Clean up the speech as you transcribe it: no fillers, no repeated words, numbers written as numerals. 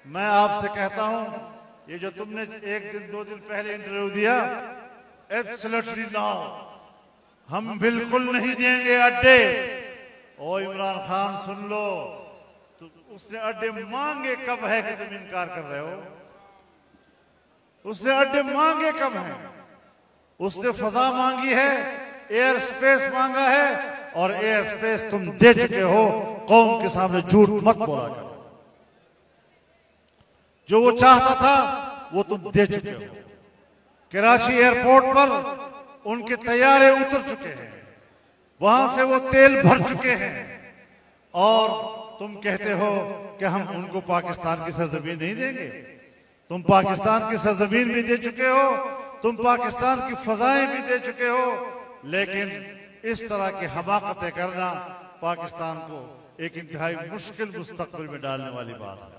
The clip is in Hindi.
मैं आपसे कहता हूं, ये जो तुमने एक दिन 2 दिन पहले इंटरव्यू दिया, एब्सोल्युटली नो, हम बिल्कुल नहीं देंगे अड्डे। ओ इमरान खान सुन लो, तो उसने अड्डे मांगे कब है कि तुम इनकार कर रहे हो? उसने अड्डे मांगे कब हैं? उसने फजा मांगी है, एयर स्पेस मांगा है, और एयर स्पेस तुम दे चुके हो। कौम के सामने झूठ मत बोला करो। जो वो चाहता था वो तुम दे चुके हो। कराची एयरपोर्ट पर उनके तैयारे उतर चुके हैं, वहां से वो तेल भर चुके हैं, और तुम कहते हो कि हम उनको पाकिस्तान की सरजमीन नहीं देंगे। तुम पाकिस्तान की सरजमीन भी दे चुके हो, तुम पाकिस्तान की फजाएं भी दे चुके हो, लेकिन इस तरह की हमाकतें करना पाकिस्तान को एक इंतहाई मुश्किल मुस्तकबिल में डालने वाली बात है।